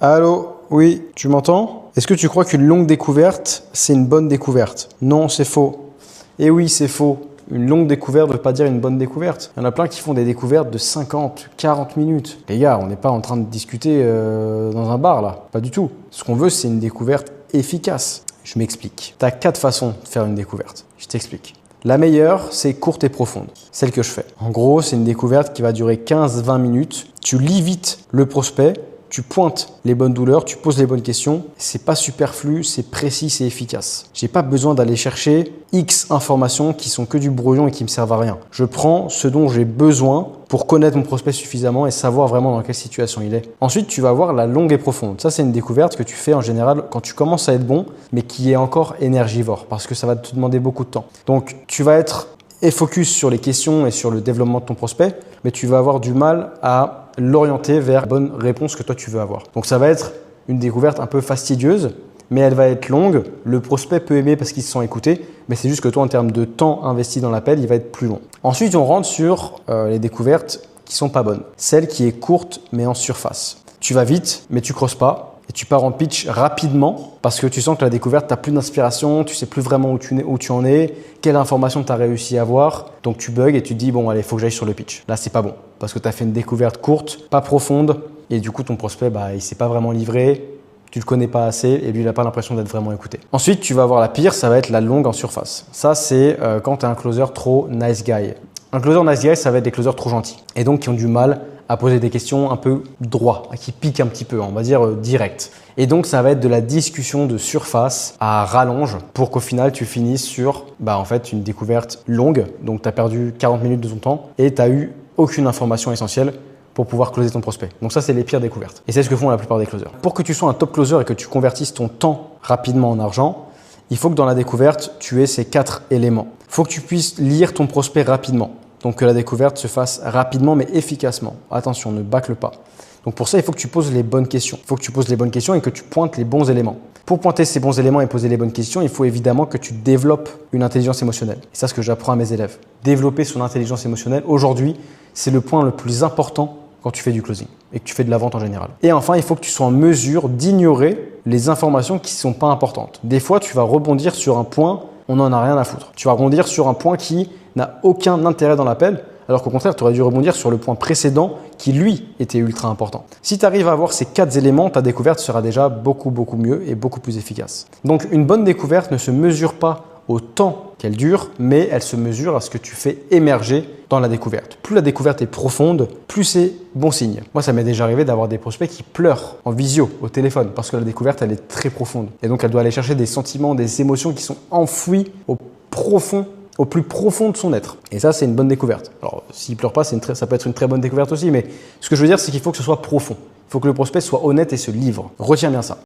Allô? Oui, tu m'entends? Est-ce que tu crois qu'une longue découverte, c'est une bonne découverte? Non, c'est faux. Eh oui, c'est faux. Une longue découverte ne veut pas dire une bonne découverte. Il y en a plein qui font des découvertes de 50, 40 minutes. Les gars, on n'est pas en train de discuter dans un bar là. Pas du tout. Ce qu'on veut, c'est une découverte efficace. Je m'explique. Tu as 4 façons de faire une découverte. Je t'explique. La meilleure, c'est courte et profonde. Celle que je fais. En gros, c'est une découverte qui va durer 15-20 minutes. Tu lis vite le prospect. Tu pointes les bonnes douleurs, tu poses les bonnes questions. C'est pas superflu, c'est précis, c'est efficace. J'ai pas besoin d'aller chercher X informations qui sont que du brouillon et qui me servent à rien. Je prends ce dont j'ai besoin pour connaître mon prospect suffisamment et savoir vraiment dans quelle situation il est. Ensuite, tu vas avoir la longue et profonde. Ça, c'est une découverte que tu fais en général quand tu commences à être bon, mais qui est encore énergivore parce que ça va te demander beaucoup de temps. Donc, tu vas être focus sur les questions et sur le développement de ton prospect, mais tu vas avoir du mal à l'orienter vers la bonne réponse que toi tu veux avoir. Donc ça va être une découverte un peu fastidieuse, mais elle va être longue. Le prospect peut aimer parce qu'il se sent écouté, mais c'est juste que toi en termes de temps investi dans l'appel, il va être plus long. Ensuite, on rentre sur les découvertes qui sont pas bonnes. Celle qui est courte mais en surface. Tu vas vite, mais tu creuses pas. Et tu pars en pitch rapidement parce que tu sens que la découverte, tu n'as plus d'inspiration, tu sais plus vraiment où tu en es, quelle information tu as réussi à avoir. Donc tu bugs et tu te dis, bon, allez, il faut que j'aille sur le pitch. Là, c'est pas bon parce que tu as fait une découverte courte, pas profonde et du coup, ton prospect, il ne s'est pas vraiment livré, tu ne le connais pas assez et lui, il n'a pas l'impression d'être vraiment écouté. Ensuite, tu vas avoir la pire, ça va être la longue en surface. Ça, c'est quand tu as un closer trop nice guy. Un closer nice guy, ça va être des closers trop gentils et donc qui ont du mal à poser des questions un peu droit, qui piquent un petit peu, on va dire direct. Et donc, ça va être de la discussion de surface à rallonge pour qu'au final, tu finisses sur en fait, une découverte longue. Donc, tu as perdu 40 minutes de ton temps et tu n'as eu aucune information essentielle pour pouvoir closer ton prospect. Donc ça, c'est les pires découvertes. Et c'est ce que font la plupart des closers. Pour que tu sois un top closer et que tu convertisses ton temps rapidement en argent, il faut que dans la découverte, tu aies ces 4 éléments. Il faut que tu puisses lire ton prospect rapidement. Donc que la découverte se fasse rapidement mais efficacement. Attention, ne bâcle pas. Donc pour ça, il faut que tu poses les bonnes questions. Il faut que tu poses les bonnes questions et que tu pointes les bons éléments. Pour pointer ces bons éléments et poser les bonnes questions, il faut évidemment que tu développes une intelligence émotionnelle. Et ça, c'est ce que j'apprends à mes élèves. Développer son intelligence émotionnelle, aujourd'hui, c'est le point le plus important quand tu fais du closing et que tu fais de la vente en général. Et enfin, il faut que tu sois en mesure d'ignorer les informations qui ne sont pas importantes. Des fois, tu vas rebondir sur un point, on n'en a rien à foutre. Tu vas rebondir sur un point qui n'a aucun intérêt dans l'appel, alors qu'au contraire, tu aurais dû rebondir sur le point précédent qui, lui, était ultra important. Si tu arrives à avoir ces 4 éléments, ta découverte sera déjà beaucoup mieux et beaucoup plus efficace. Donc, une bonne découverte ne se mesure pas au temps qu'elle dure, mais elle se mesure à ce que tu fais émerger dans la découverte. Plus la découverte est profonde, plus c'est bon signe. Moi, ça m'est déjà arrivé d'avoir des prospects qui pleurent en visio, au téléphone, parce que la découverte, elle est très profonde. Et donc, elle doit aller chercher des sentiments, des émotions qui sont enfouies au plus profond de son être. Et ça, c'est une bonne découverte. Alors, s'il ne pleure pas, ça peut être une très bonne découverte aussi, mais ce que je veux dire, c'est qu'il faut que ce soit profond. Il faut que le prospect soit honnête et se livre. Retiens bien ça.